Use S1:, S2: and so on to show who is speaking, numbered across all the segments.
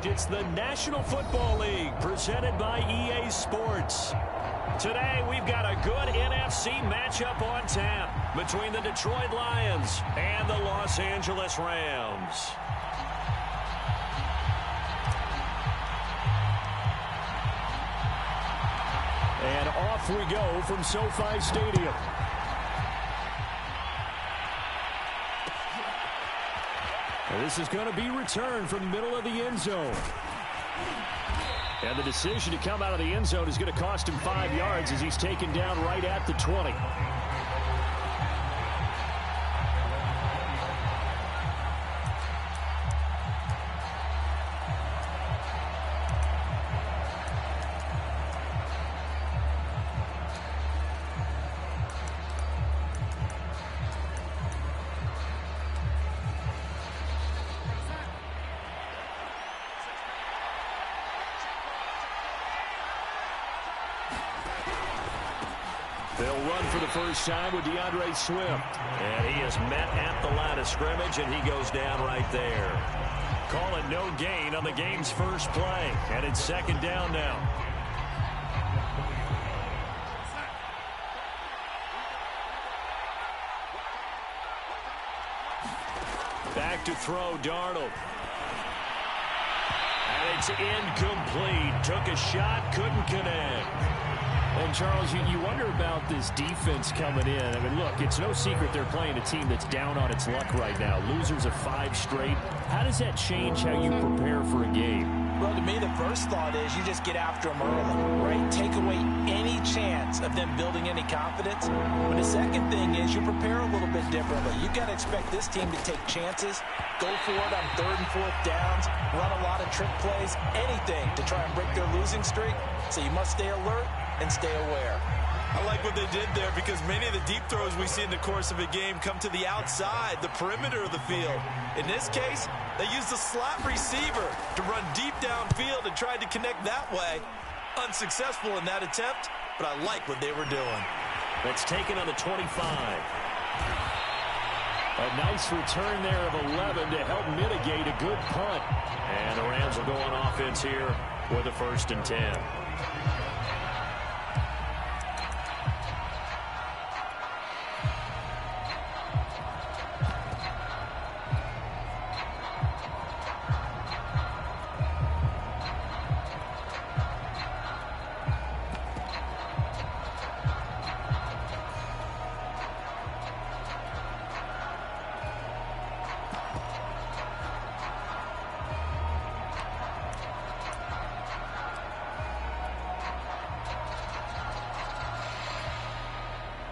S1: It's the National Football League presented by EA Sports. Today, we've got a good NFC matchup on tap between the Detroit Lions and the Los Angeles Rams. And off we go from SoFi Stadium. And this is going to be returned from the middle of the end zone. And the decision to come out of the end zone is going to cost him 5 yards as he's taken down right at the 20. They'll run for the first time with DeAndre Swift. And he is met at the line of scrimmage, and he goes down right there. Call it no gain on the game's first play. And it's second down now. Back to throw, Darnold. And it's incomplete. Took a shot, couldn't connect. And, Charles, you wonder about this defense coming in. I mean, look, it's no secret they're playing a team that's down on its luck right now. Losers of 5 straight. How does that change how you prepare for a game?
S2: Well, to me, the first thought is you just get after them early, right? Take away any chance of them building any confidence. But the second thing is you prepare a little bit differently. You've got to expect this team to take chances, go for it on 3rd and 4th downs, run a lot of trick plays, anything to try and break their losing streak. So you must stay alert and stay aware.
S3: I like what they did there because many of the deep throws we see in the course of a game come to the outside, the perimeter of the field. In this case, they used a slot receiver to run deep downfield and tried to connect that way. Unsuccessful in that attempt, but I like what they were doing.
S1: That's taken on the 25. A nice return there of 11 to help mitigate a good punt. And the Rams will go on offense here with a 1st and 10.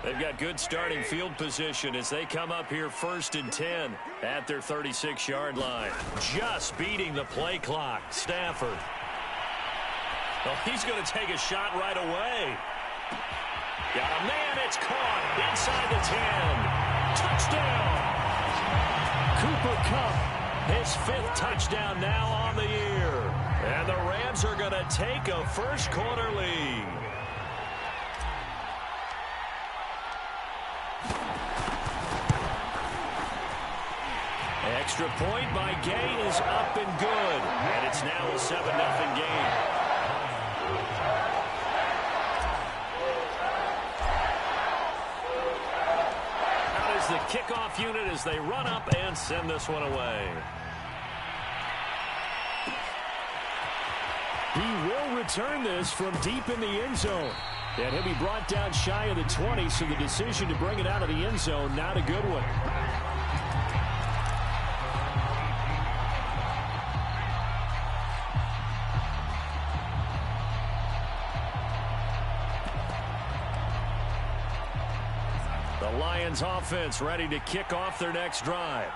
S1: They've got good starting field position as they come up here 1st and 10 at their 36-yard line. Just beating the play clock. Stafford. Well, he's going to take a shot right away. Got a man. It's caught inside the 10. Touchdown. Cooper Kupp, his 5th touchdown now on the year. And the Rams are going to take a first-quarter lead. Extra point by Gay is up and good. And it's now a 7-0 game. Out is the kickoff unit as they run up and send this one away. He will return this from deep in the end zone. And he'll be brought down shy of the 20, so the decision to bring it out of the end zone, not a good one. The Lions offense ready to kick off their next drive.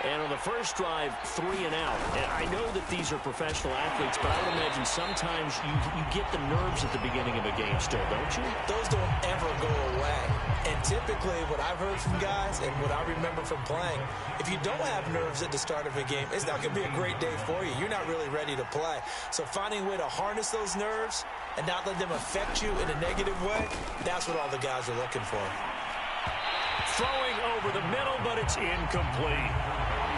S1: And on the first drive, 3 and out. And I know that these are professional athletes, but I would imagine sometimes you get the nerves at the beginning of a game still, don't you?
S2: Those don't ever go away. And typically what I've heard from guys and what I remember from playing, if you don't have nerves at the start of a game, it's not going to be a great day for you. You're not really ready to play. So finding a way to harness those nerves and not let them affect you in a negative way, that's what all the guys are looking for.
S1: Throwing over the middle, but it's incomplete.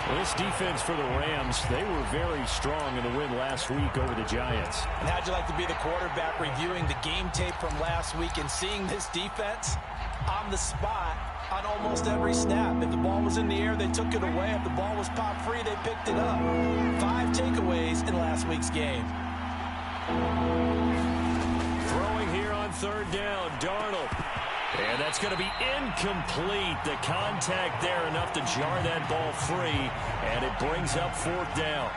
S1: Well, this defense for the Rams, they were very strong in the win last week over the Giants.
S2: And how'd you like to be the quarterback reviewing the game tape from last week and seeing this defense on the spot on almost every snap? If the ball was in the air, they took it away. If the ball was popped free, they picked it up. 5 takeaways in last week's game.
S1: Throwing here on third down, Darnold. And that's going to be incomplete. The contact there enough to jar that ball free, and it brings up fourth down.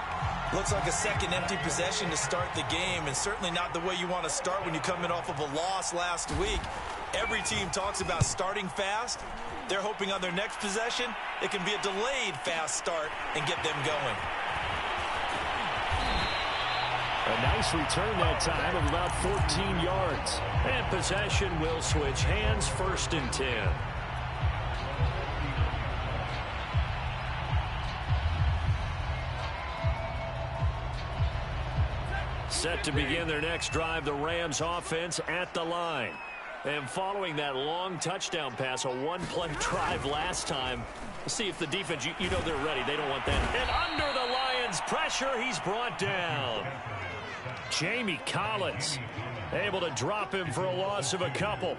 S3: Looks like a second empty possession to start the game, and certainly not the way you want to start when you come in off of a loss last week. Every team talks about starting fast. They're hoping on their next possession, it can be a delayed fast start and get them going.
S1: A nice return that time of about 14 yards. And possession will switch hands, first and 10. Set to begin their next drive, the Rams offense at the line. And following that long touchdown pass, a one-play drive last time, we'll see if the defense, you know they're ready. They don't want that. And under the Lions' pressure, he's brought down. Jamie Collins able to drop him for a loss of a couple.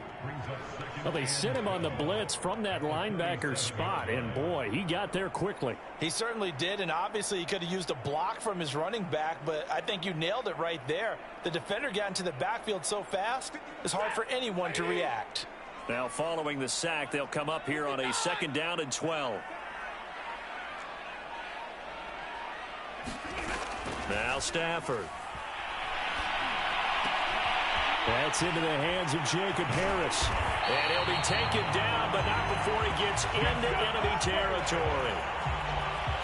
S1: Well, they sent him on the blitz from that linebacker spot, and boy, he got there quickly.
S2: He certainly did, and obviously he could have used a block from his running back, but I think you nailed it right there. The defender got into the backfield so fast, it's hard for anyone to react.
S1: Now following the sack, they'll come up here on a 2nd down and 12. Now Stafford. That's into the hands of Jacob Harris. And he'll be taken down, but not before he gets into enemy territory.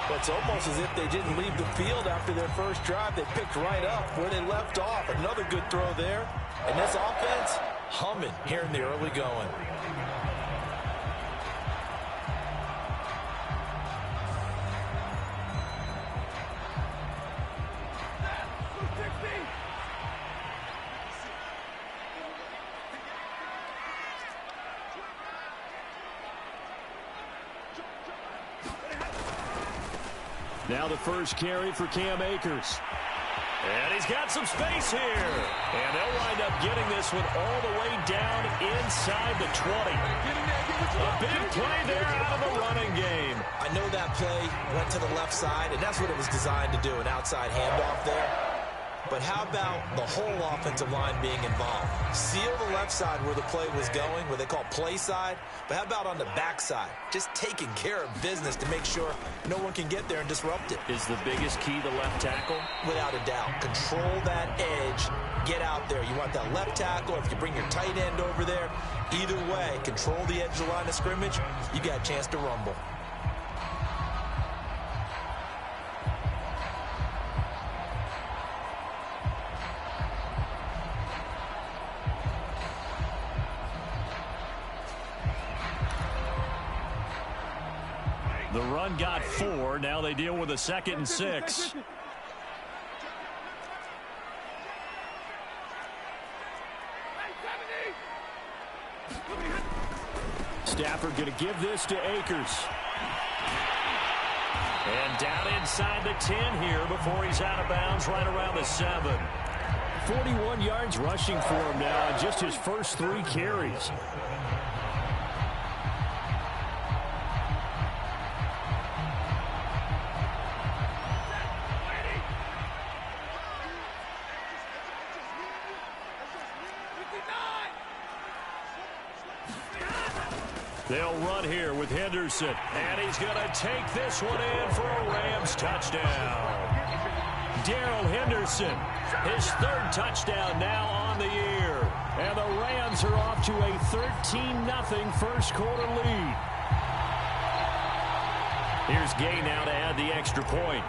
S2: It's almost as if they didn't leave the field after their first drive. They picked right up where they left off. Another good throw there. And this offense, humming here in the early going.
S1: Now the first carry for Cam Akers. And he's got some space here. And they'll wind up getting this one all the way down inside the 20. A big play there out of the running game.
S2: I know that play went to the left side, and that's what it was designed to do, an outside handoff there. But how about the whole offensive line being involved? Seal the left side where the play was going, what they call play side. But how about on the back side? Just taking care of business to make sure no one can get there and disrupt it.
S1: Is the biggest key the left tackle?
S2: Without a doubt. Control that edge. Get out there. You want that left tackle. If you bring your tight end over there, either way, control the edge of the line of scrimmage, you got a chance to rumble.
S1: The run got 4. Now they deal with a 2nd and 6. Stafford going to give this to Akers. And down inside the 10 here before he's out of bounds right around the 7. 41 yards rushing for him now in just his first 3 carries. They'll run here with Henderson. And he's going to take this one in for a Rams touchdown. Darrell Henderson, his 3rd touchdown now on the year. And the Rams are off to a 13-0 first quarter lead. Here's Gay now to add the extra point.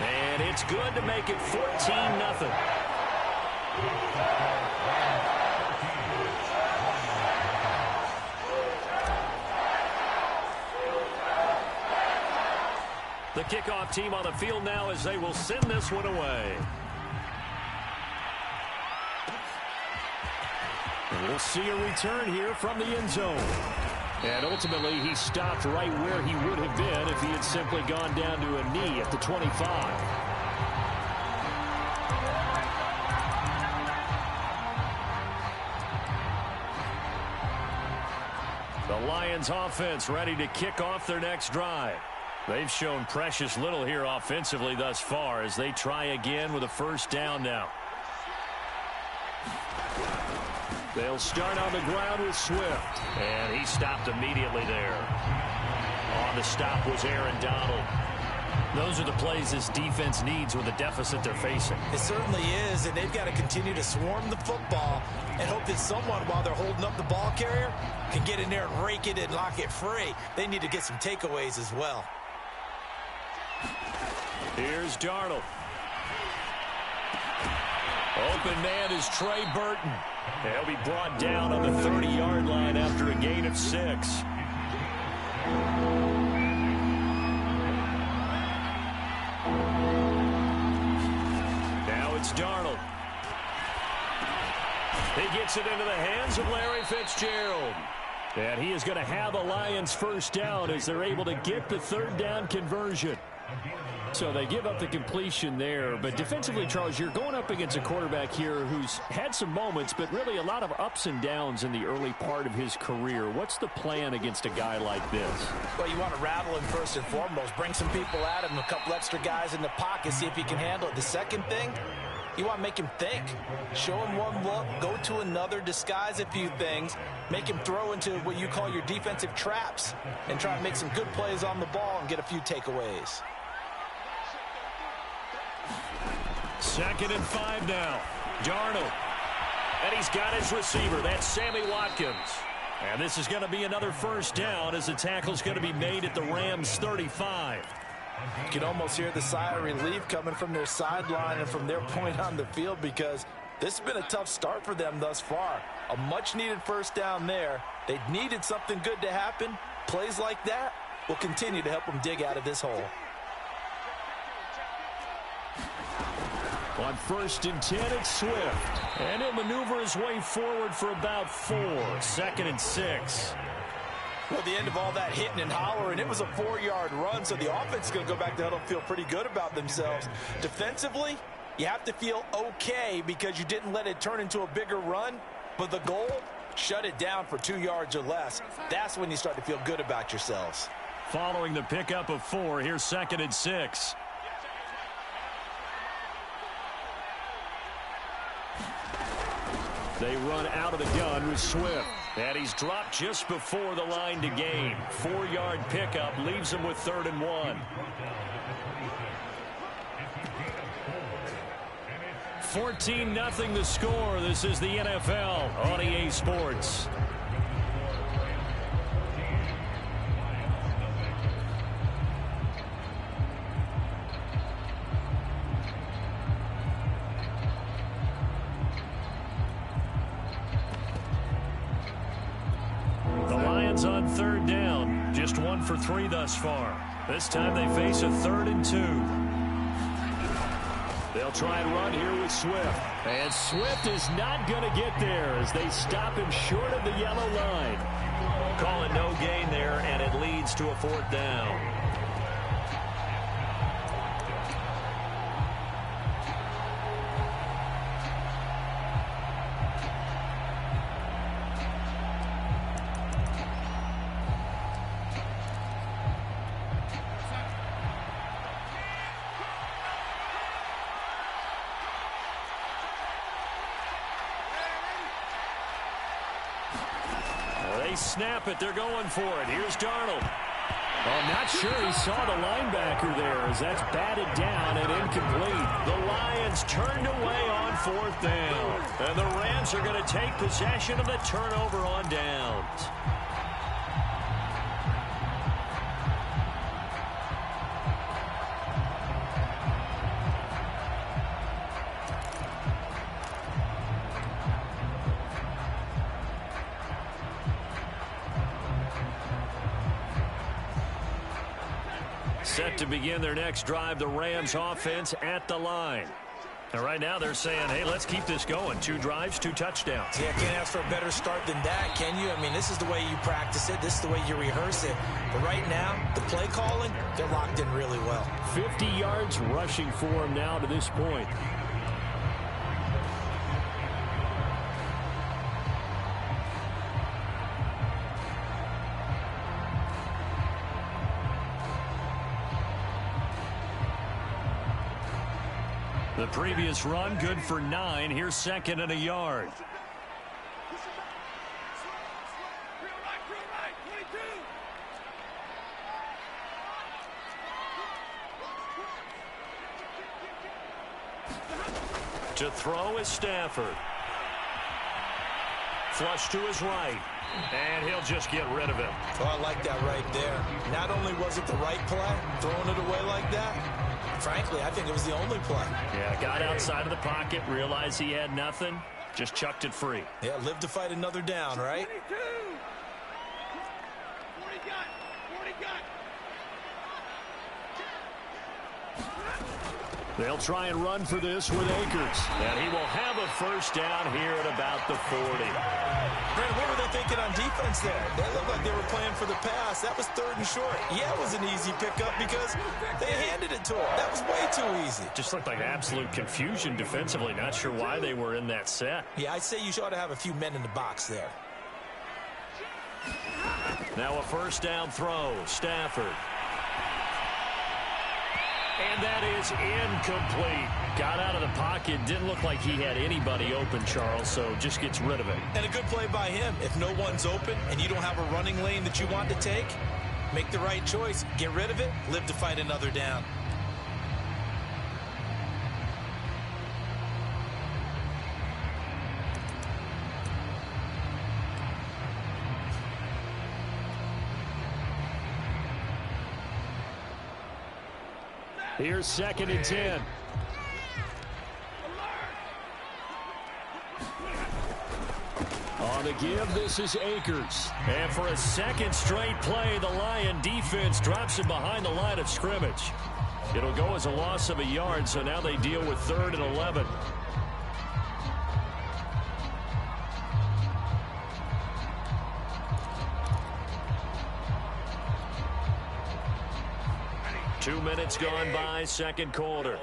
S1: And it's good to make it 14-0. The kickoff team on the field now as they will send this one away. We'll see a return here from the end zone. And ultimately, he stopped right where he would have been if he had simply gone down to a knee at the 25. The Lions offense ready to kick off their next drive. They've shown precious little here offensively thus far as they try again with a first down now. They'll start on the ground with Swift. And he stopped immediately there. On the stop was Aaron Donald. Those are the plays this defense needs with the deficit they're facing.
S2: It certainly is, and they've got to continue to swarm the football and hope that someone, while they're holding up the ball carrier, can get in there and rake it and lock it free. They need to get some takeaways as well.
S1: Here's Darnold. Open man is Trey Burton. He'll be brought down on the 30-yard line after a gain of 6. Now it's Darnold. He gets it into the hands of Larry Fitzgerald. And he is going to have a Lions first down as they're able to get the third down conversion. So they give up the completion there. But defensively, Charles, you're going up against a quarterback here who's had some moments, but really a lot of ups and downs in the early part of his career. What's the plan against a guy like this?
S2: Well, you want to rattle him first and foremost. Bring some people at him, a couple extra guys in the pocket, see if he can handle it. The second thing, you want to make him think. Show him one look, go to another, disguise a few things, make him throw into what you call your defensive traps, and try to make some good plays on the ball and get a few takeaways.
S1: 2nd and 5 now. Darnold. And he's got his receiver. That's Sammy Watkins. And this is going to be another first down as the tackle's going to be made at the Rams' 35.
S2: You can almost hear the sigh of relief coming from their sideline and from their point on the field because this has been a tough start for them thus far. A much-needed first down there. They needed something good to happen. Plays like that will continue to help them dig out of this hole.
S1: On 1st and 10, it's Swift. And he'll maneuver his way forward for about 4. 2nd and 6.
S2: Well, the end of all that hitting and hollering, it was a 4-yard run, so the offense is going to go back to huddle and feel pretty good about themselves. Defensively, you have to feel okay because you didn't let it turn into a bigger run, but the goal, shut it down for 2 yards or less. That's when you start to feel good about yourselves.
S1: Following the pickup of 4, here's 2nd and 6. They run out of the gun with Swift. And he's dropped just before the line to gain. 4-yard pickup leaves him with 3rd and 1. 14-0 the score. This is the NFL on EA Sports. On 3rd down, just 1 for 3 thus far. This time they face a 3rd and 2. They'll try and run here with Swift. And Swift is not going to get there as they stop him short of the yellow line. Calling no gain there, and it leads to a 4th down. They snap it. They're going for it. Here's Darnold. Well, I'm not sure he saw the linebacker there as that's batted down and incomplete. The Lions turned away on 4th down. And the Rams are going to take possession of the turnover on downs. Set to begin their next drive, the Rams offense at the line. And right now they're saying, hey, let's keep this going. 2 drives, 2 touchdowns.
S2: Yeah, can't ask for a better start than that, can you? I mean, this is the way you practice it. This is the way you rehearse it. But right now, the play calling, they're locked in really well.
S1: 50 yards rushing for him now to this point. The previous run, good for 9. Here's 2nd and a yard. To throw is Stafford. Flush to his right. And he'll just get rid of him.
S2: Oh, I like that right there. Not only was it the right play, throwing it away like that, frankly, I think it was the only play.
S1: Yeah, got outside of the pocket, realized he had nothing, just chucked it free.
S2: Yeah, live to fight another down, right?
S1: They'll try and run for this with Akers. And he will have a first down here at about the 40.
S2: Brent, what were they thinking on defense there? They looked like they were playing for the pass. That was 3rd and short. Yeah, it was an easy pickup because they handed it to him. That was way too easy.
S1: Just looked like absolute confusion defensively. Not sure why they were in that set.
S2: Yeah, I'd say you ought to have a few men in the box there.
S1: Now a first down throw. Stafford. And that is incomplete. Got out of the pocket. Didn't look like he had anybody open, Charles, so just gets rid of it.
S2: And a good play by him. If no one's open and you don't have a running lane that you want to take, make the right choice. Get rid of it. Live to fight another down.
S1: Here's 2nd and 10. On the give, this is Akers. And for a 2nd straight play, the Lion defense drops him behind the line of scrimmage. It'll go as a loss of a yard, so now they deal with 3rd and 11. Two minutes gone by, 2nd quarter.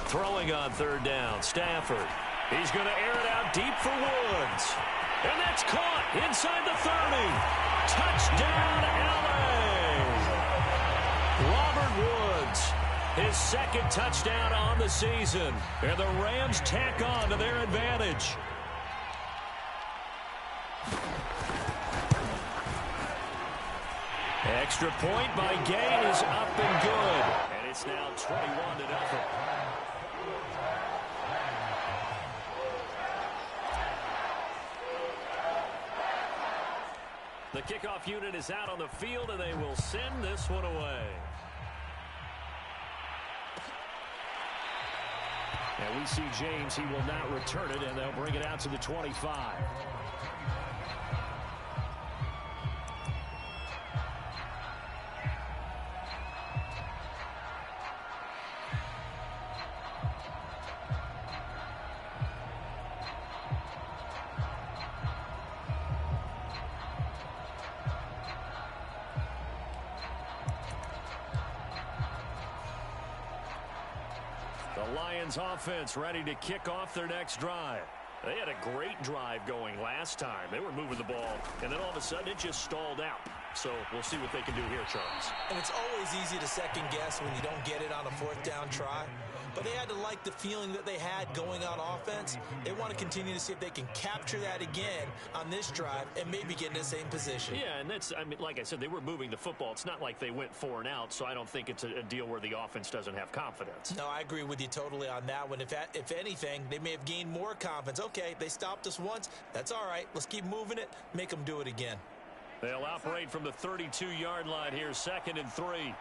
S1: Throwing on 3rd down, Stafford. He's going to air it out deep for Woods. And that's caught inside the 30. Touchdown, L.A. Robert Woods. His 2nd touchdown on the season. And the Rams tack on to their advantage. Extra point by Gain is up and good. And it's now 21-0. The kickoff unit is out on the field, and they will send this one away. And we see James. He will not return it, and they'll bring it out to the 25. The Lions offense ready to kick off their next drive. They had a great drive going last time. They were moving the ball, and then all of a sudden it just stalled out. So we'll see what they can do here, Charles.
S2: And it's always easy to second guess when you don't get it on a 4th down try. But they had to like the feeling that they had going on offense. They want to continue to see if they can capture that again on this drive and maybe get in the same position.
S1: Yeah, and that's, I mean, like I said, they were moving the football. It's not like they went 4 and out, so I don't think it's a deal where the offense doesn't have confidence.
S2: No, I agree with you totally on that one. If anything, they may have gained more confidence. Okay, they stopped us once. That's all right. Let's keep moving it. Make them do it again.
S1: They'll operate from the 32-yard line here, 2nd and 3.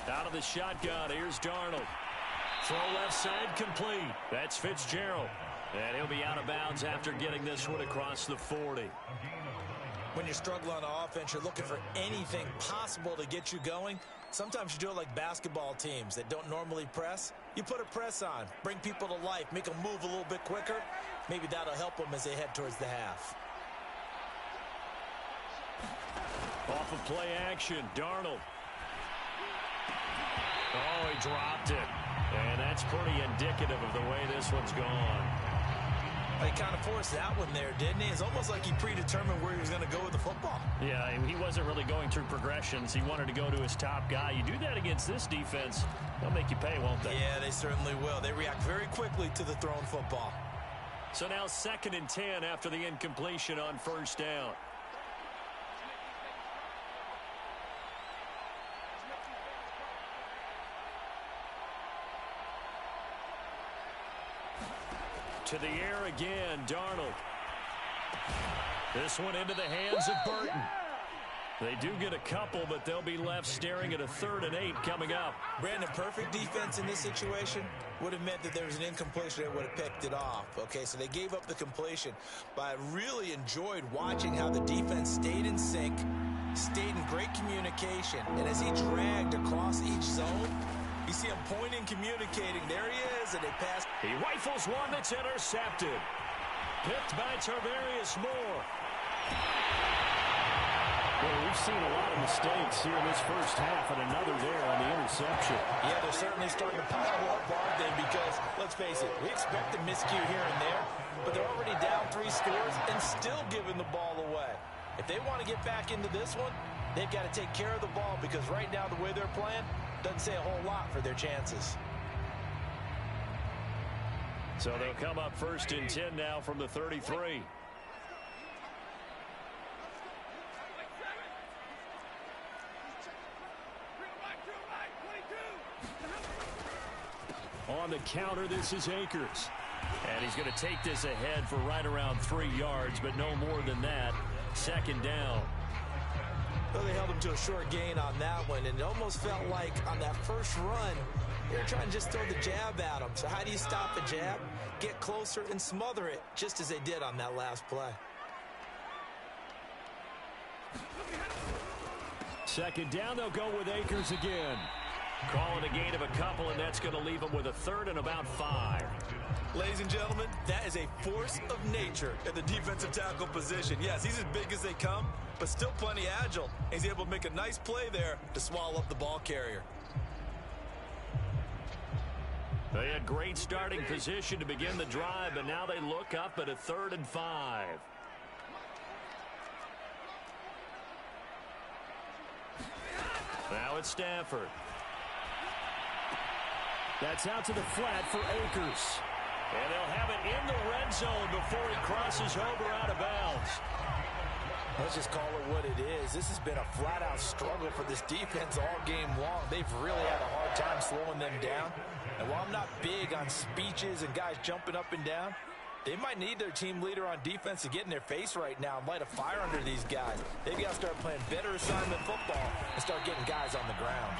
S1: Out of the shotgun, here's Darnold. Throw left side complete. That's Fitzgerald. And he'll be out of bounds after getting this one across the 40.
S2: When you're struggling on offense, you're looking for anything possible to get you going. Sometimes you do it like basketball teams that don't normally press. You put a press on, bring people to life, make them move a little bit quicker. Maybe that'll help them as they head towards the half.
S1: Off of play action, Darnold. Oh, he dropped it. And that's pretty indicative of the way this one's gone.
S2: He kind of forced that one there, didn't he? It's almost like he predetermined where he was going to go with the football.
S1: Yeah, he wasn't really going through progressions. He wanted to go to his top guy. You do that against this defense, they'll make you pay, won't they?
S2: Yeah, they certainly will. They react very quickly to the thrown football.
S1: So now 2nd and 10 after the incompletion on first down. To the air again, Darnold. This one into the hands of Burton. They do get a couple, but they'll be left staring at a 3rd and 8 coming up.
S2: Brandon, perfect defense in this situation would have meant that there was an incompletion that would have picked it off. Okay, so they gave up the completion, but I really enjoyed watching how the defense stayed in sync, stayed in great communication, and as he dragged across each zone, you see him pointing, communicating. There he is, and they pass.
S1: He rifles one that's intercepted. Picked by Tarvarius Moore. Well, we've seen a lot of mistakes here in this first half, and another there on the interception.
S2: Yeah, they're certainly starting to pile up Barden because, let's face it, we expect a miscue here and there, but they're already down 3 scores and still giving the ball away. If they want to get back into this one, they've got to take care of the ball because right now the way they're playing doesn't say a whole lot for their chances.
S1: So they'll come up 1st and 10 now from the 33. On the counter, this is Akers. And he's going to take this ahead for right around 3 yards, but no more than that. 2nd down.
S2: Well, they held him to a short gain on that one, and it almost felt like on that first run, they were trying to just throw the jab at him. So how do you stop a jab? Get closer and smother it, just as they did on that last play.
S1: 2nd down, they'll go with Akers again. Calling a gain of a couple, and that's going to leave them with a 3rd and about 5.
S3: Ladies and gentlemen, that is a force of nature in the defensive tackle position. Yes, he's as big as they come, but still plenty agile. He's able to make a nice play there to swallow up the ball carrier.
S1: They had great starting position to begin the drive, but now they look up at a 3rd and 5. Now it's Stafford. That's out to the flat for Akers. And they'll have it in the red zone before he crosses over out of bounds.
S2: Let's just call it what it is. This has been a flat-out struggle for this defense all game long. They've really had a hard time slowing them down. And while I'm not big on speeches and guys jumping up and down, they might need their team leader on defense to get in their face right now and light a fire under these guys. They've got to start playing better assignment football and start getting guys on the ground.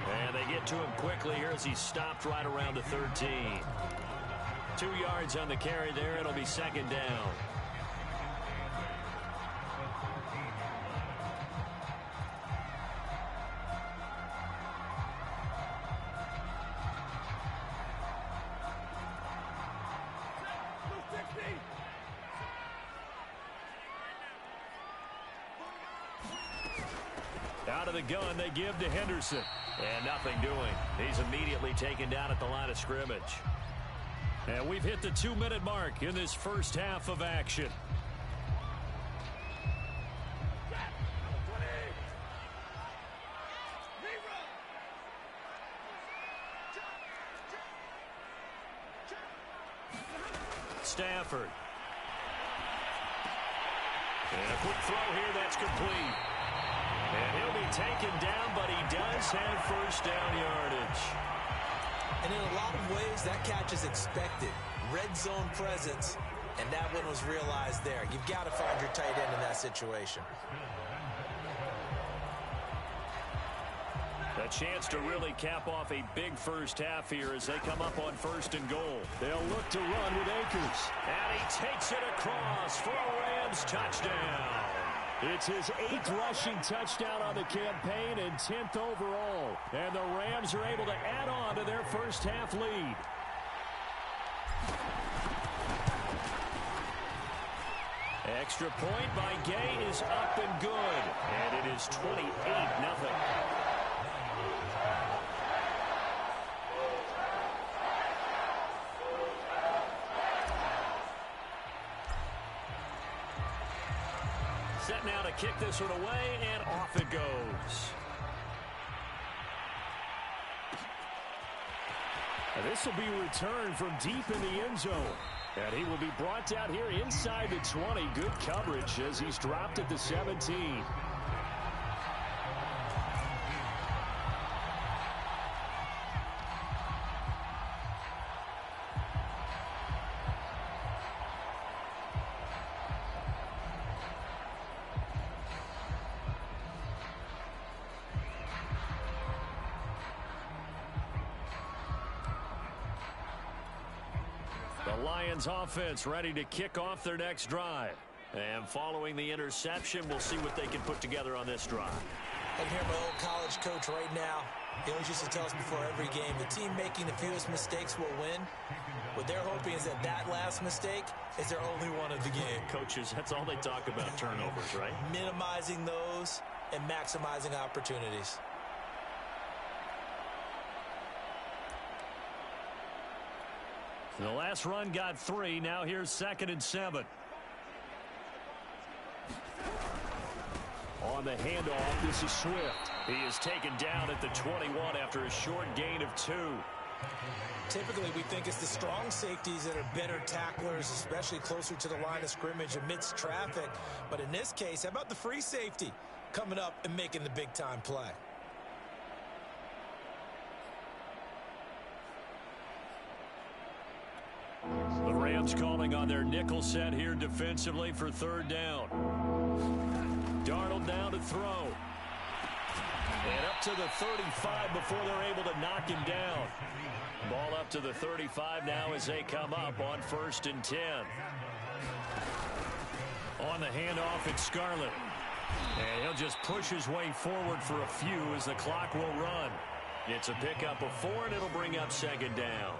S1: And they get to him quickly here as he's stopped right around the 13. 2 yards on the carry there. It'll be 2nd down. Out of the gun, they give to Henderson. And nothing doing. He's immediately taken down at the line of scrimmage. And we've hit the 2-minute mark in this first half of action. Stafford. And a quick throw here that's complete. And he'll be taken down, but he does have first down yardage.
S2: And in a lot of ways, that catch is expected. Red zone presence, and that one was realized there. You've got to find your tight end in that situation.
S1: The A chance to really cap off a big first half here as they come up on 1st and goal.
S4: They'll look to run with Akers.
S1: And he takes it across for a Rams touchdown.
S4: It's his 8th rushing touchdown on the campaign and 10th overall. And the Rams are able to add on to their first half lead.
S1: Extra point by Gay is up and good. And it is 28-0. Set now to kick this one away, and off it goes.
S4: This will be returned from deep in the end zone. And he will be brought down here inside the 20. Good coverage as he's dropped at the 17.
S1: The Lions offense ready to kick off their next drive. And following the interception, we'll see what they can put together on this drive.
S2: I can hear my old college coach right now. He always used to tell us before every game, the team making the fewest mistakes will win. What they're hoping is that that last mistake is their only one of the game.
S1: Coaches, that's all they talk about, turnovers, right?
S2: Minimizing those and maximizing opportunities.
S1: The last run got 3. Now here's 2nd and 7.
S4: On the handoff, this is Swift.
S1: He is taken down at the 21 after a short gain of 2.
S2: Typically, we think it's the strong safeties that are better tacklers, especially closer to the line of scrimmage amidst traffic. But in this case, how about the free safety coming up and making the big-time play?
S1: The Rams calling on their nickel set here defensively for 3rd down. Darnold down to throw. And up to the 35 before they're able to knock him down. Ball up to the 35 now as they come up on 1st and 10. On the handoff, it's Scarlett. And he'll just push his way forward for a few as the clock will run. It's a pickup of 4, and it'll bring up 2nd down.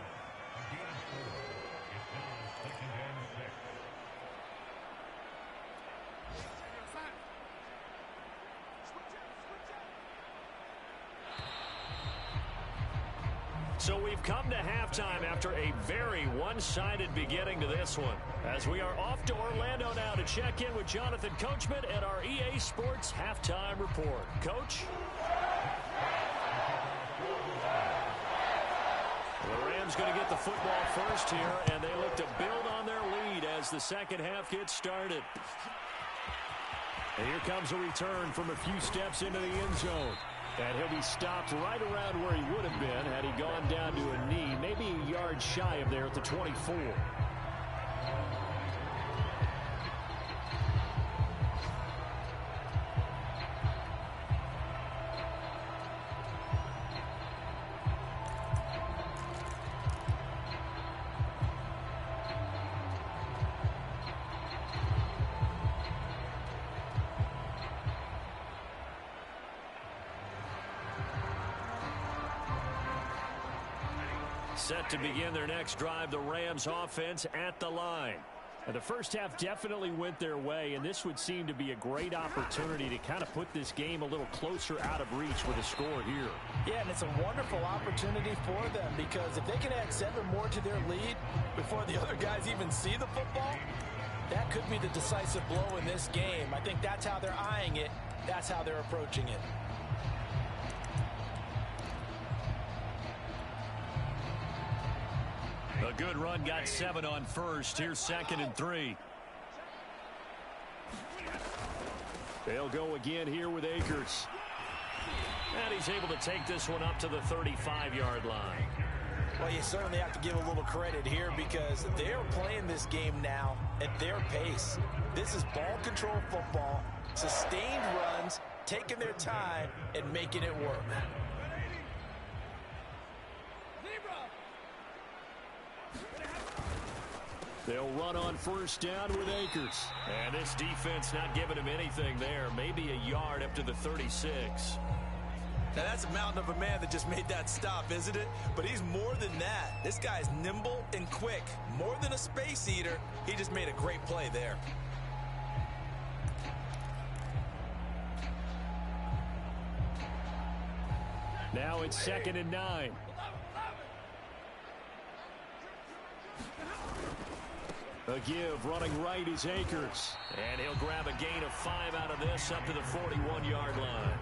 S1: So we've come to halftime after a very one-sided beginning to this one. As we are off to Orlando now to check in with Jonathan Coachman at our EA Sports Halftime Report. Coach? The Rams going to get the football first here, and they look to build on their lead as the second half gets started.
S4: And here comes a return from a few steps into the end zone. And he'll be stopped right around where he would have been had he gone down to a knee, maybe a yard shy of there at the 24.
S1: Set to begin their next drive, the Rams offense at the line.
S4: And the first half definitely went their way, and this would seem to be a great opportunity to kind of put this game a little closer out of reach with a score here.
S2: Yeah, and it's a wonderful opportunity for them because if they can add 7 more to their lead before the other guys even see the football, that could be the decisive blow in this game. I think that's how they're eyeing it. That's how they're approaching it.
S1: A good run got 7 on first. Here's 2nd and 3.
S4: They'll go again here with Akers.
S1: And he's able to take this one up to the 35-yard line.
S2: Well, you certainly have to give a little credit here because they're playing this game now at their pace. This is ball control football, sustained runs, taking their time, and making it work.
S4: They'll run on first down with Akers.
S1: And this defense not giving him anything there. Maybe a yard up to the 36.
S3: Now, that's a mountain of a man that just made that stop, isn't it? But he's more than that. This guy's nimble and quick. More than a space eater. He just made a great play there.
S4: Now it's 2nd and 9. A give, running right is Akers.
S1: And he'll grab a gain of 5 out of this up to the 41-yard line.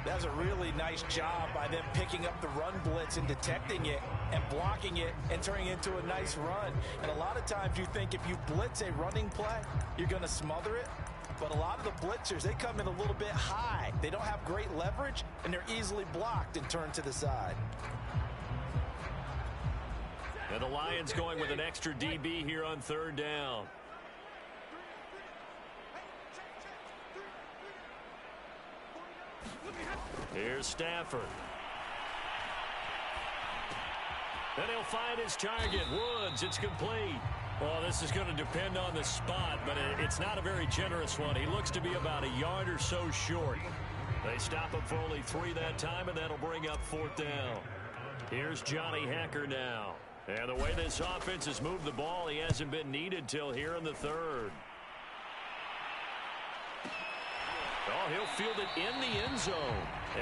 S2: That's a really nice job by them picking up the run blitz and detecting it and blocking it and turning it into a nice run. And a lot of times you think if you blitz a running play, you're going to smother it. But a lot of the blitzers, they come in a little bit high. They don't have great leverage, and they're easily blocked and turned to the side.
S1: And the Lions going with an extra DB here on 3rd down. Here's Stafford. And he'll find his target. Woods, it's complete. Well, this is going to depend on the spot, but it's not a very generous one. He looks to be about a yard or so short. They stop him for only 3 that time, and that'll bring up 4th down. Here's Johnny Hacker now. And the way this offense has moved the ball, he hasn't been needed till here in the 3rd. Oh, he'll field it in the end zone.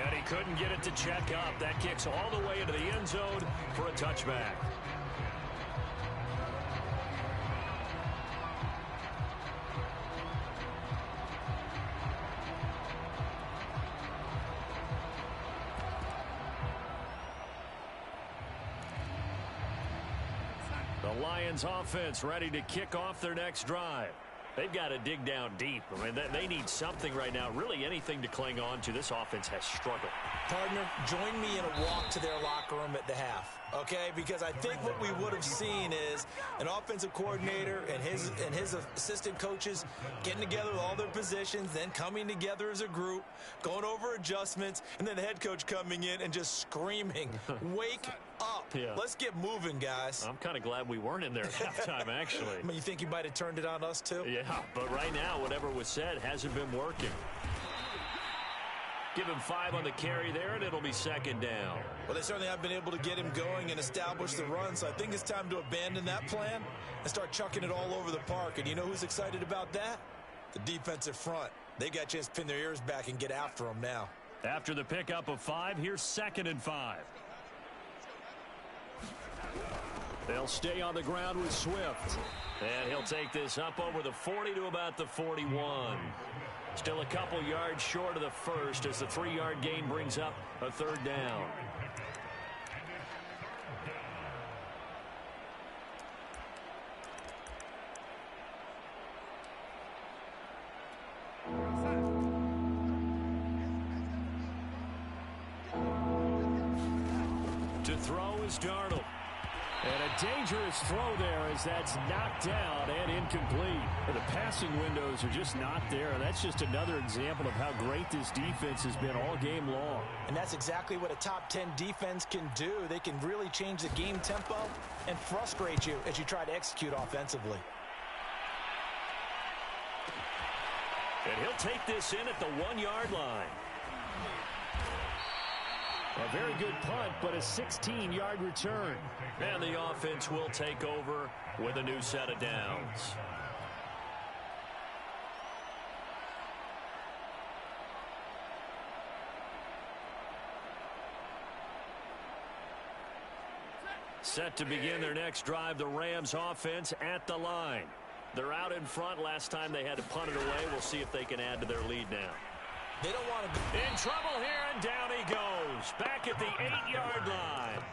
S1: And he couldn't get it to check up. That kicks all the way into the end zone for a touchback. The Lions offense ready to kick off their next drive. They've got to dig down deep. I mean, they need something right now, really anything to cling on to. This offense has struggled.
S2: Partner, join me in a walk to their locker room at the half, okay? Because I think what we would have seen is an offensive coordinator and his assistant coaches getting together with all their positions, then coming together as a group, going over adjustments, and then the head coach coming in and just screaming, wake up.
S1: Yeah.
S2: Let's get moving, guys.
S1: I'm kind of glad we weren't in there at halftime, actually.
S2: I mean, you think you might have turned it on us, too?
S1: Yeah, but right now, whatever was said hasn't been working. Give him 5 on the carry there, and it'll be 2nd down.
S2: Well, they certainly have been able to get him going and establish the run, so I think it's time to abandon that plan and start chucking it all over the park. And you know who's excited about that? The defensive front. They got a chance to pin their ears back and get after him now.
S1: After the pickup of 5, here's 2nd and 5.
S4: They'll stay on the ground with Swift.
S1: And he'll take this up over the 40 to about the 41. Still a couple yards short of the first as the 3-yard gain brings up a 3rd down. To throw is Darnold.
S4: And a dangerous throw there as that's knocked down and incomplete. The passing windows are just not there. That's just another example of how great this defense has been all game long.
S2: And that's exactly what a top 10 defense can do. They can really change the game tempo and frustrate you as you try to execute offensively.
S1: And he'll take this in at the 1-yard line.
S4: A very good punt, but a 16-yard return.
S1: And the offense will take over with a new set of downs. Set to begin their next drive, the Rams offense at the line. They're out in front. Last time they had to punt it away. We'll see if they can add to their lead now.
S2: They don't want to be
S1: in trouble here, and down he goes. Back at the 8-yard line.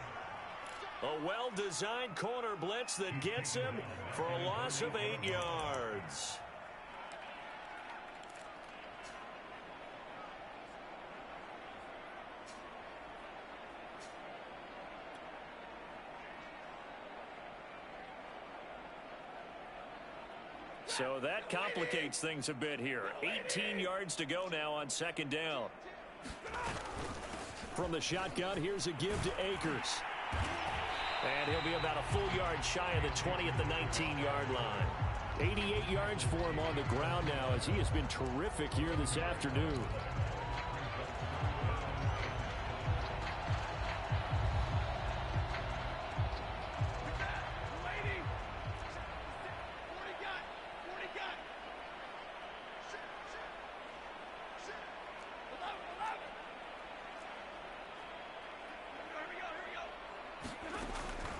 S1: A well-designed corner blitz that gets him for a loss of 8 yards. So that complicates things a bit here. 18 yards to go now on 2nd down.
S4: From the shotgun, here's a give to Akers.
S1: And he'll be about a full yard shy of the 20 at the 19-yard line.
S4: 88 yards for him on the ground now as he has been terrific here this afternoon.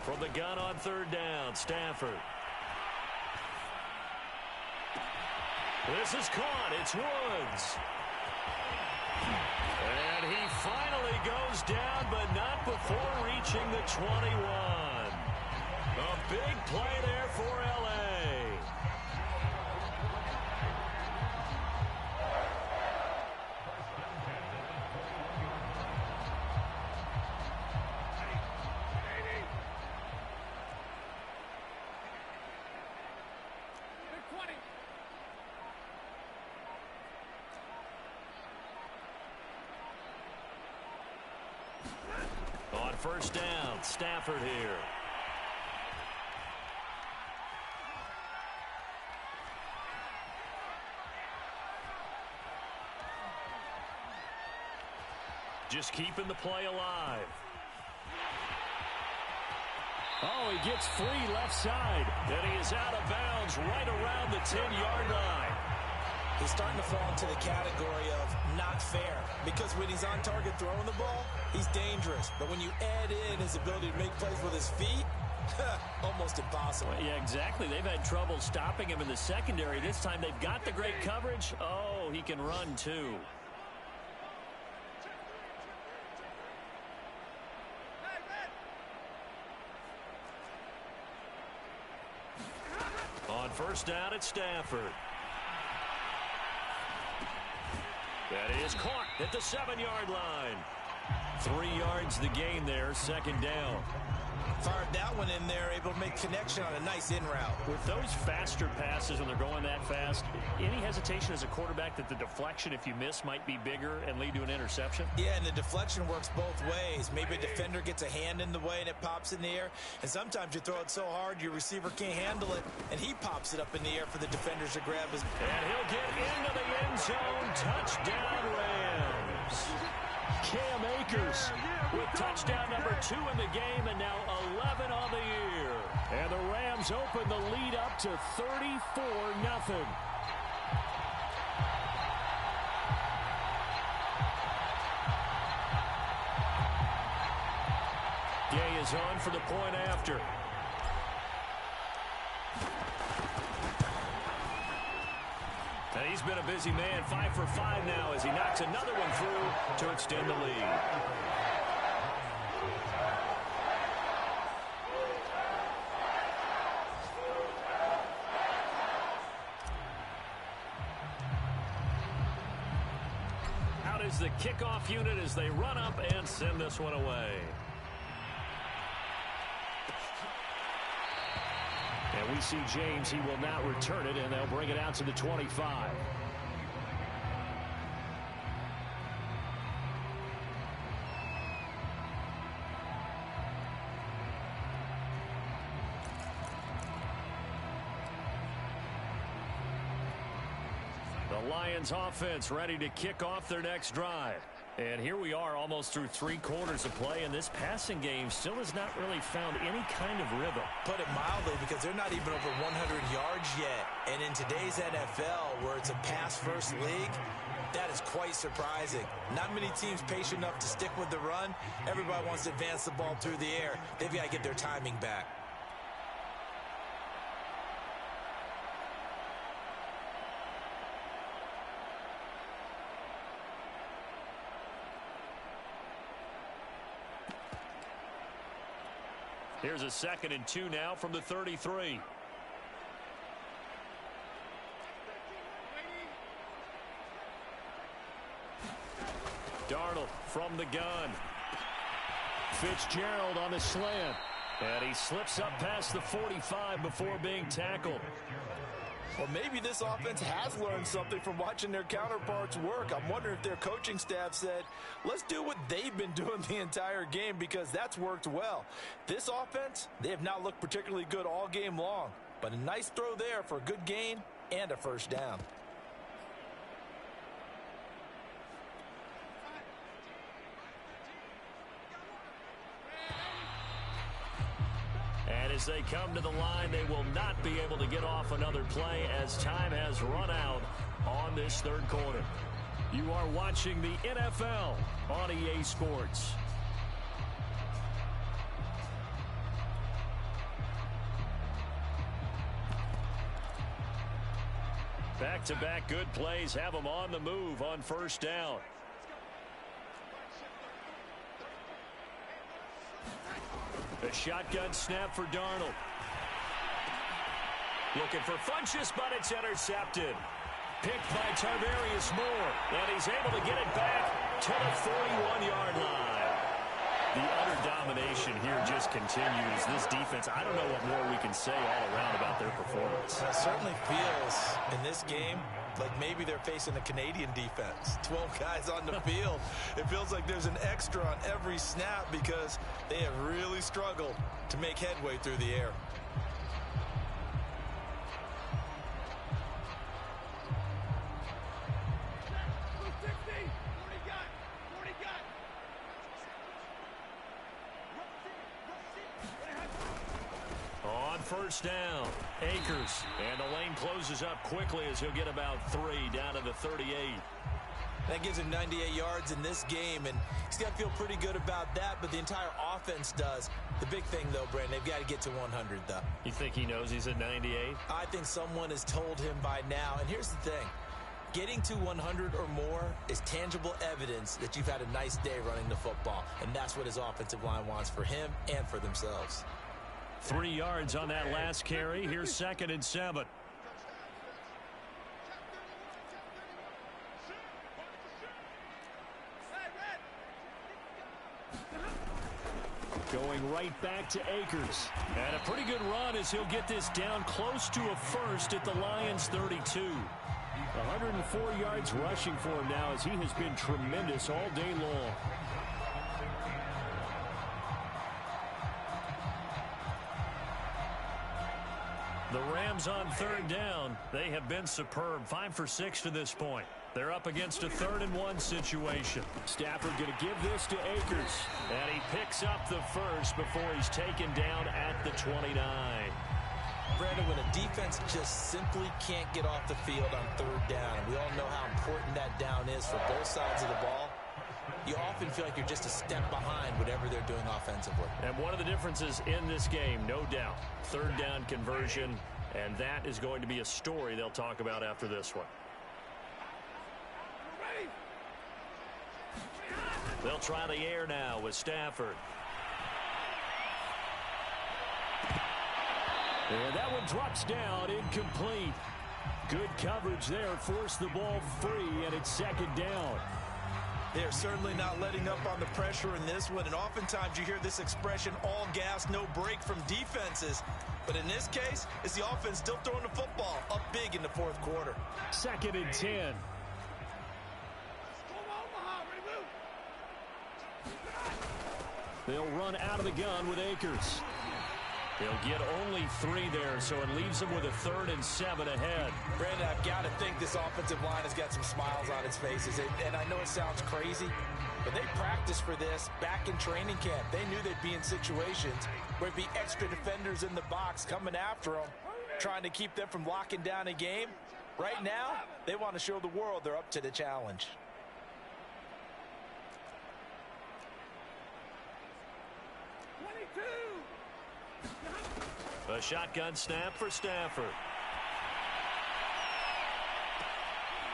S1: From the gun on third down, Stafford. This is caught. It's Woods. And he finally goes down, but not before reaching the 21. A big play there for L.A. On first down, Stafford here. Just keeping the play alive.
S4: Oh, he gets free left side.
S1: And he is out of bounds right around the 10-yard line.
S2: He's starting to fall into the category of not fair, because when he's on target throwing the ball, he's dangerous. But when you add in his ability to make plays with his feet, almost impossible.
S1: Well, yeah, exactly. They've had trouble stopping him in the secondary. This time they've got the great coverage. Oh, he can run too. On first down, it's Stafford. That is caught at the 7-yard line. 3 yards the gain there, second down.
S2: Fired that one in there, able to make connection on a nice in route.
S4: With those faster passes when they're going that fast, any hesitation as a quarterback that the deflection, if you miss, might be bigger and lead to an interception?
S2: Yeah, and the deflection works both ways. Maybe a defender gets a hand in the way and it pops in the air. And sometimes you throw it so hard your receiver can't handle it, and he pops it up in the air for the defenders to grab his.
S1: And he'll get into the end zone. Touchdown, Rams.
S4: Cam Akers
S1: with touchdown number 2 in the game, and now 11 on the year.
S4: And the Rams open the lead up to 34-0.
S1: Gay is on for the point after. And he's been a busy man, 5 for 5 now as he knocks another one through to extend the lead. Out is the kickoff unit as they run up and send this one away.
S4: And we see James. He will not return it, and they'll bring it out to the 25.
S1: The Lions offense ready to kick off their next drive. And here we are almost through 3 quarters of play, and this passing game still has not really found any kind of rhythm.
S2: Put it mildly, because they're not even over 100 yards yet. And in today's NFL, where it's a pass-first league, that is quite surprising. Not many teams patient enough to stick with the run. Everybody wants to advance the ball through the air. They've got to get their timing back.
S1: Here's a 2nd and 2 now from the 33. Darnold from the gun.
S4: Fitzgerald on the slant.
S1: And he slips up past the 45 before being tackled.
S2: Or maybe this offense has learned something from watching their counterparts work. I'm wondering if their coaching staff said, let's do what they've been doing the entire game because that's worked well. This offense, they have not looked particularly good all game long. But a nice throw there for a good gain and a first down.
S1: And as they come to the line, they will not be able to get off another play as time has run out on this third quarter. You are watching the NFL on EA Sports. Back-to-back good plays have them on the move on first down. A shotgun snap for Darnold. Looking for Funchess, but it's intercepted. Picked by Tarvarius Moore, and he's able to get it back to the 41-yard line. The utter domination here just continues. This defense, I don't know what more we can say all around about their performance.
S2: It certainly feels in this game like maybe they're facing the Canadian defense. 12 guys on the field. It feels like there's an extra on every snap because they have really struggled to make headway through the air.
S1: First down, Akers, and the lane closes up quickly as he'll get about 3 down to the 38.
S2: That gives him 98 yards in this game, and he's got to feel pretty good about that, but the entire offense does. The big thing, though, Brandon, they've got to get to 100, though.
S1: You think he knows he's at 98?
S2: I think someone has told him by now, and here's the thing. Getting to 100 or more is tangible evidence that you've had a nice day running the football, and that's what his offensive line wants for him and for themselves.
S1: 3 yards on that last carry. Here's 2nd and 7. Going right back to Akers. And a pretty good run as he'll get this down close to a first at the Lions 32. 104 yards rushing for him now as he has been tremendous all day long. The Rams on 3rd down. They have been superb. 5 for 6 to this point. They're up against a 3rd and 1 situation. Stafford going to give this to Akers. And he picks up the first before he's taken down at the 29.
S2: Brandon, when a defense just simply can't get off the field on 3rd down, and we all know how important that down is for both sides of the ball, you often feel like you're just a step behind whatever they're doing offensively.
S1: And one of the differences in this game, no doubt, 3rd down conversion, and that is going to be a story they'll talk about after this one. They'll try the air now with Stafford. And that one drops down, incomplete. Good coverage there, forced the ball free, and it's 2nd down.
S2: They're certainly not letting up on the pressure in this one, and oftentimes you hear this expression, all gas, no break from defenses. But in this case, it's the offense still throwing the football up big in the 4th quarter.
S1: 2nd and 10. They'll run out of the gun with Akers. They'll get only 3 there, so it leaves them with a 3rd and 7 ahead.
S2: Brandon, I've got to think this offensive line has got some smiles on its faces. And I know it sounds crazy, but they practiced for this back in training camp. They knew they'd be in situations where it'd be extra defenders in the box coming after them, trying to keep them from locking down a game. Right now, they want to show the world they're up to the challenge.
S1: A shotgun snap for Stafford.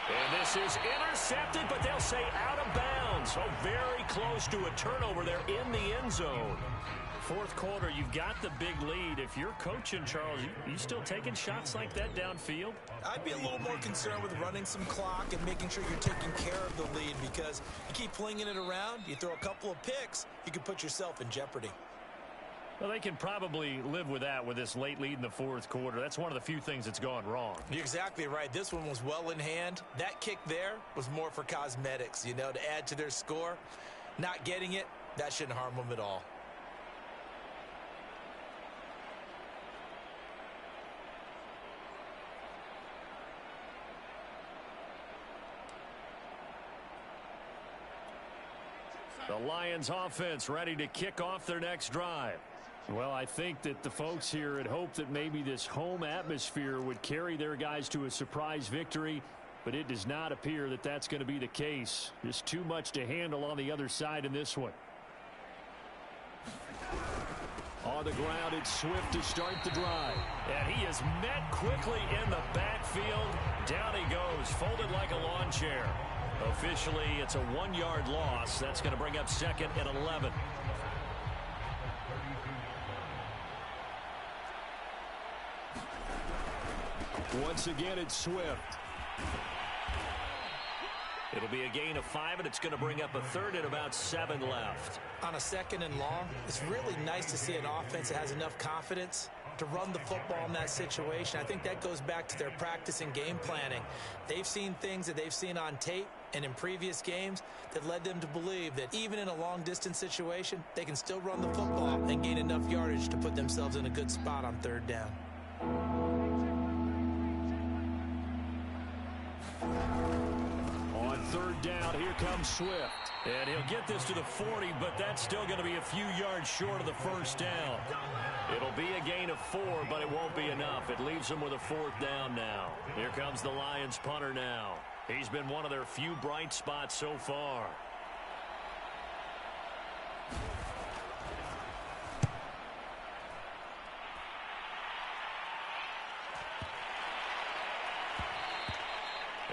S1: And this is intercepted, but they'll say out of bounds. Oh, very close to a turnover there in the end zone. 4th quarter, you've got the big lead. If you're coaching, Charles, you still taking shots like that downfield?
S2: I'd be a little more concerned with running some clock and making sure you're taking care of the lead, because you keep flinging it around, you throw a couple of picks, you can put yourself in jeopardy.
S1: Well, they can probably live with that with this late lead in the fourth quarter. That's one of the few things that's gone wrong.
S2: You're exactly right. This one was well in hand. That kick there was more for cosmetics, you know, to add to their score. Not getting it, that shouldn't harm them at all.
S1: The Lions offense ready to kick off their next drive.
S4: Well, I think that the folks here had hoped that maybe this home atmosphere would carry their guys to a surprise victory, but it does not appear that that's going to be the case. Just too much to handle on the other side in this one. On the ground, it's Swift to start the drive.
S1: And he is met quickly in the backfield. Down he goes, folded like a lawn chair. Officially, it's a 1-yard loss. That's going to bring up second and 11.
S4: Once again, it's Swift.
S1: It'll be a gain of 5, and it's going to bring up a third and about 7 left.
S2: On a second and long, it's really nice to see an offense that has enough confidence to run the football in that situation. I think that goes back to their practice and game planning. They've seen things that they've seen on tape and in previous games that led them to believe that even in a long-distance situation, they can still run the football and gain enough yardage to put themselves in a good spot on third down.
S4: On third down, here comes Swift.
S1: And he'll get this to the 40, but that's still going to be a few yards short of the first down. It'll be a gain of 4, but it won't be enough. It leaves them with a fourth down now. Here comes the Lions punter now. He's been one of their few bright spots so far.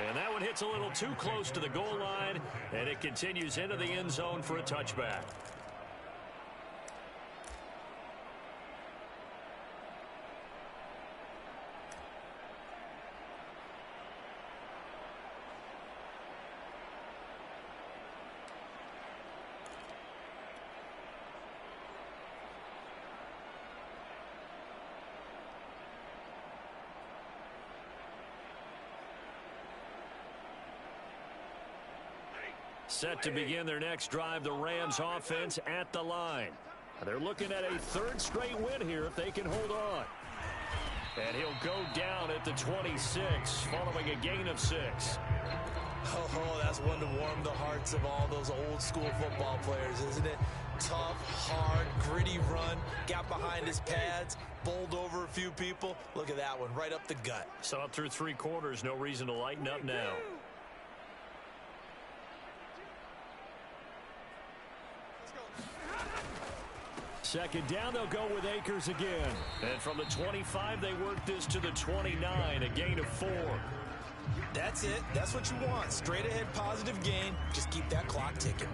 S1: And that one hits a little too close to the goal line, and it continues into the end zone for a touchback. Set to begin their next drive, the Rams offense at the line. They're looking at a third straight win here if they can hold on. And he'll go down at the 26 following a gain of 6.
S2: Oh, that's one to warm the hearts of all those old school football players, isn't it? Tough, hard, gritty run, got behind his pads, bowled over a few people. Look at that one, right up the gut.
S1: So up through 3 quarters, no reason to lighten up now.
S4: Second down, they'll go with Akers again.
S1: And from the 25, they work this to the 29, a gain of 4.
S2: That's it. That's what you want. Straight ahead positive gain. Just keep that clock ticking.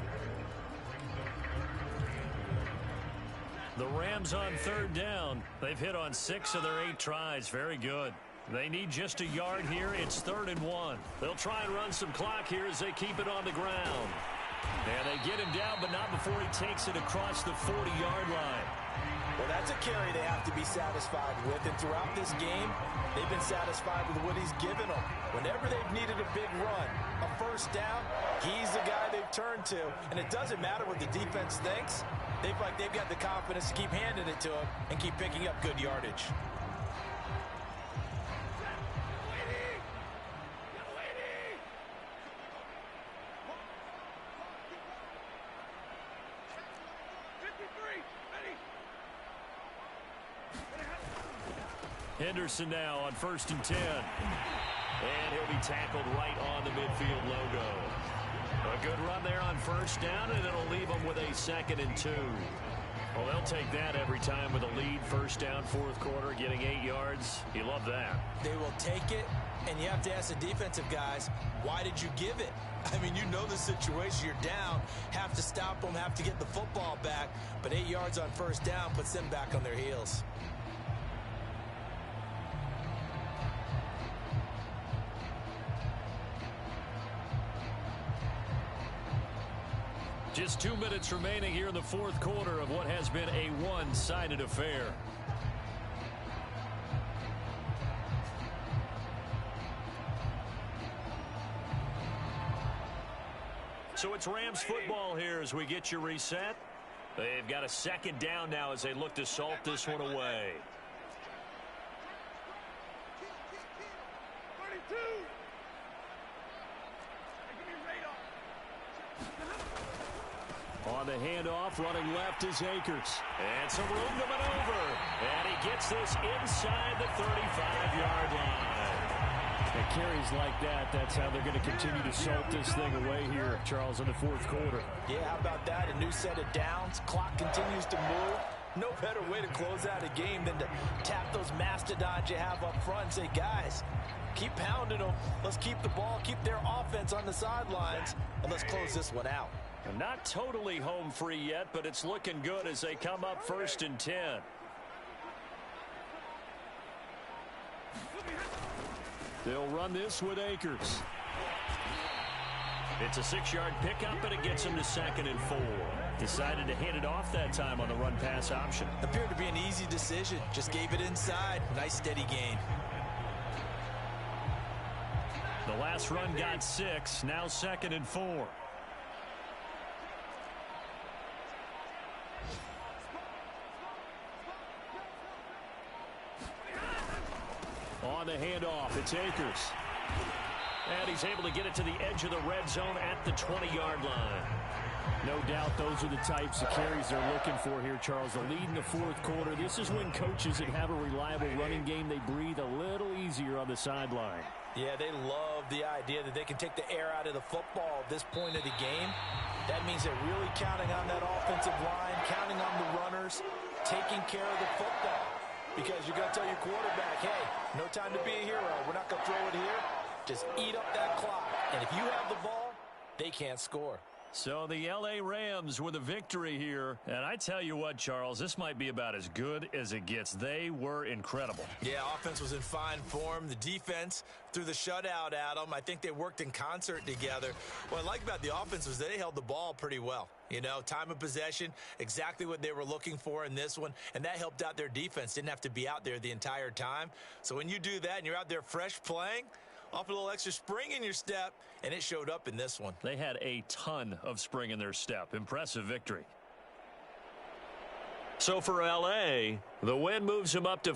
S1: The Rams on third down. They've hit on 6 of their 8 tries. Very good. They need just a yard here. It's 3rd and 1. They'll try and run some clock here as they keep it on the ground. And they get him down, but not before he takes it across the 40-yard line.
S2: Well, that's a carry they have to be satisfied with. And throughout this game, they've been satisfied with what he's given them. Whenever they've needed a big run, a first down, he's the guy they've turned to. And it doesn't matter what the defense thinks. They've got the confidence to keep handing it to him and keep picking up good yardage.
S1: Henderson now on 1st and 10. And he'll be tackled right on the midfield logo. A good run there on first down, and it'll leave them with a 2nd and 2. Well, they'll take that every time with a lead. First down, 4th quarter, getting 8 yards. You love that.
S2: They will take it, and you have to ask the defensive guys, why did you give it? I mean, you know the situation. You're down, have to stop them, have to get the football back. But 8 yards on first down puts them back on their heels.
S4: Just 2 minutes remaining here in the fourth quarter of what has been a one-sided affair. So it's Rams football here as we get you reset. They've got a second down now as they look to salt this one away. On the handoff, running left is Akers. And some room to maneuver. And he gets this inside the 35-yard line. And carries like that, that's how they're going to continue to salt this thing away here, Charles, in the fourth quarter.
S2: Yeah, how about that? A new set of downs. Clock continues to move. No better way to close out a game than to tap those mastodons you have up front and say, guys, keep pounding them. Let's keep the ball, keep their offense on the sidelines, and let's close this one out.
S4: And not totally home free yet, but it's looking good as they come up 1st and 10. They'll run this with Akers. It's a 6-yard pickup, and it gets him to 2nd and 4. Decided to hand it off that time on the run-pass option.
S2: Appeared to be an easy decision. Just gave it inside. Nice steady gain.
S4: The last run got 6. Now 2nd and 4. On the handoff, it's Akers. And he's able to get it to the edge of the red zone at the 20-yard line. No doubt those are the types of carries they're looking for here, Charles. The lead in the fourth quarter. This is when coaches that have a reliable running game, they breathe a little easier on the sideline.
S2: Yeah, they love the idea that they can take the air out of the football at this point of the game. That means they're really counting on that offensive line, counting on the runners, taking care of the football. Because you're going to tell your quarterback, hey, no time to be a hero. We're not going to throw it here. Just eat up that clock. And if you have the ball, they can't score.
S4: So the L.A. Rams with a victory here. And I tell you what, Charles, this might be about as good as it gets. They were incredible.
S2: Yeah, offense was in fine form. The defense threw the shutout at them. I think they worked in concert together. What I like about the offense was they held the ball pretty well. You know, time of possession, exactly what they were looking for in this one. And that helped out their defense. Didn't have to be out there the entire time. So when you do that and you're out there fresh playing, off a little extra spring in your step, and it showed up in this one.
S4: They had a ton of spring in their step. Impressive victory. So for L.A., the win moves them up to